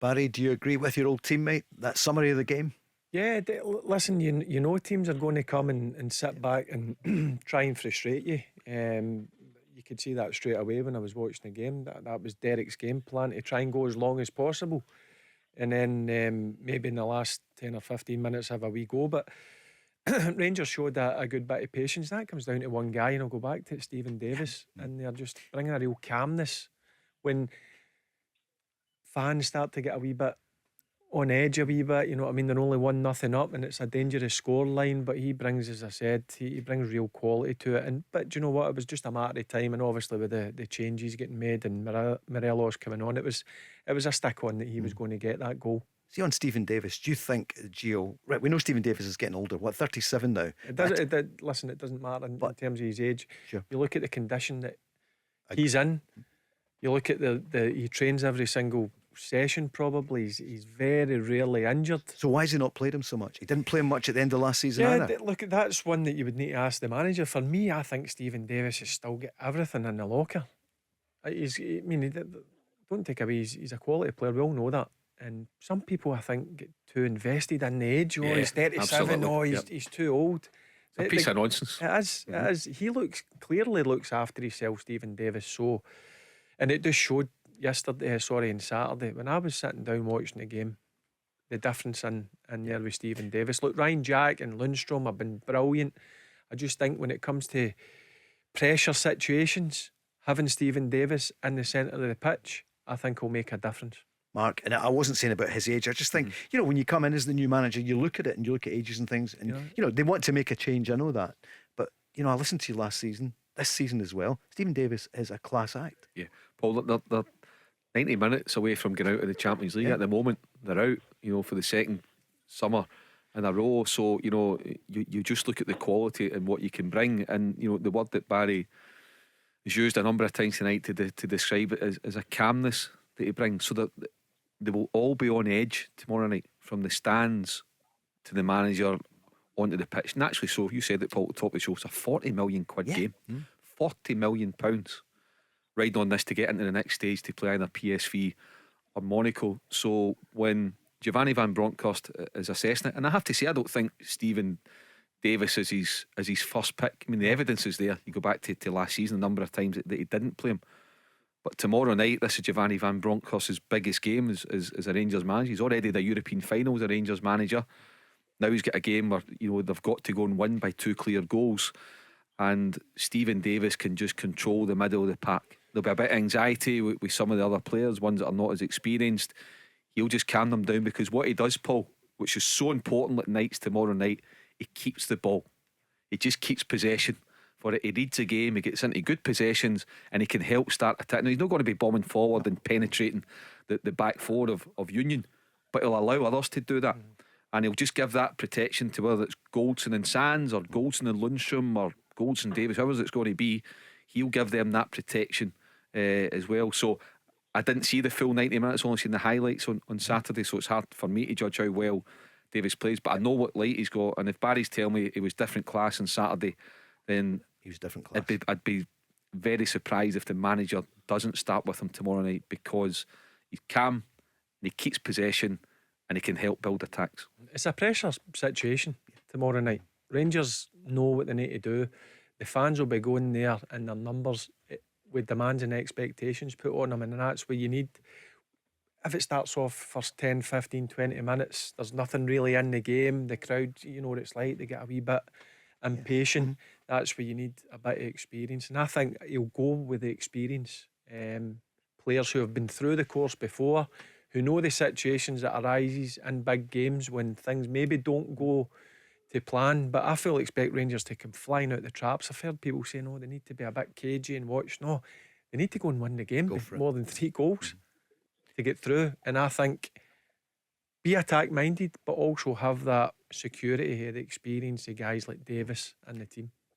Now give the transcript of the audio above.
Barry, do you agree with your old teammate? That summary of the game? Yeah, listen, you know teams are going to come and sit back and try and frustrate you. You could see that straight away when I was watching the game. That was Derek's game plan, to try and go as long as possible, and then maybe in the last 10 or 15 minutes have a wee go. But Rangers showed a good bit of patience. That comes down to one guy, and I'll go back to it, Stephen Davis, and they're just bringing a real calmness when fans start to get a wee bit on edge a wee bit, you know what I mean? They're only 1-0 up and it's a dangerous score line, but he brings, as I said, he brings real quality to it. And but do you know what? It was just a matter of time, and obviously with the changes getting made and Morelos coming on, it was a stick on that he was going to get that goal. See, on Stephen Davis, do you think, Gio, right, we know Stephen Davis is getting older, what, 37 now? Listen, it doesn't matter in terms of his age. Sure. You look at the condition that he's in, you look at the he trains every single session probably. He's very rarely injured. So why has he not played him so much? He didn't play him much at the end of last season either. Look, that's one that you would need to ask the manager. For me, I think Stephen Davis has still got everything in the locker. Don't take away, he's a quality player, we all know that. And some people, I think, get too invested in the age. Oh, he's 37. Absolutely. Oh, he's too old. It's a piece of nonsense. It is. He clearly looks after himself, Stephen Davis. So, and it just showed on Saturday, when I was sitting down watching the game, the difference in there with Stephen Davis. Look, Ryan Jack and Lundstrom have been brilliant. I just think when it comes to pressure situations, having Stephen Davis in the centre of the pitch, I think will make a difference. Mark, and I wasn't saying about his age, I just think, when you come in as the new manager, you look at it and you look at ages and things, and they want to make a change, I know that, but I listened to you last season, this season as well. Stephen Davis is a class act. Yeah, Paul, they're 90 minutes away from getting out of the Champions League at the moment. They're out, for the second summer in a row. So, you just look at the quality and what you can bring. And, the word that Barry has used a number of times tonight to describe it as a calmness that he brings. So that they will all be on edge tomorrow night, from the stands to the manager onto the pitch. Naturally so, you said it, Paul, at the top of the show, it's a 40 million quid game. 40 million pounds riding on this to get into the next stage to play either PSV or Monaco. So when Giovanni Van Bronckhorst is assessing it, and I have to say, I don't think Stephen Davis is his first pick. I mean, the evidence is there. You go back to last season, a number of times that he didn't play him. But tomorrow night, this is Giovanni Van Bronckhorst's biggest game as a Rangers manager. He's already the European final as a Rangers manager. Now he's got a game where they've got to go and win by 2 clear goals, and Stephen Davis can just control the middle of the pack. There'll be a bit of anxiety with some of the other players, ones that are not as experienced. He'll just calm them down, because what he does, Paul, which is so important at nights tomorrow night, he keeps the ball. He just keeps possession for it. He reads the game, he gets into good possessions, and he can help start attacking. He's not going to be bombing forward and penetrating the back four of Union, but he'll allow others to do that. And he'll just give that protection to whether it's Goldson and Sands or Goldson and Lundstrom or Goldson Davis, whoever it's going to be. He'll give them that protection as well. So I didn't see the full 90 minutes, only seen the highlights on Saturday, so it's hard for me to judge how well Davis plays, but I know what light he's got. And if Barry's telling me he was different class on Saturday, then he was different class. I'd be very surprised if the manager doesn't start with him tomorrow night, because he's calm and he keeps possession and he can help build attacks. It's a pressure situation tomorrow night. Rangers know what they need to do. The fans will be going there in their numbers with demands and expectations put on them, and that's where you need. If it starts off first 10, 15, 20 minutes, there's nothing really in the game. The crowd, you know what it's like, they get a wee bit impatient. That's where you need a bit of experience, and I think he'll go with the experience. Players who have been through the course before, who know the situations that arises in big games when things maybe don't go to plan. But I fully expect Rangers to come flying out the traps. I've heard people say, no, they need to be a bit cagey and watch. No, they need to go and win the game by more than 3 goals to get through. And I think be attack minded, but also have that security here, the experience of guys like Davis and the team.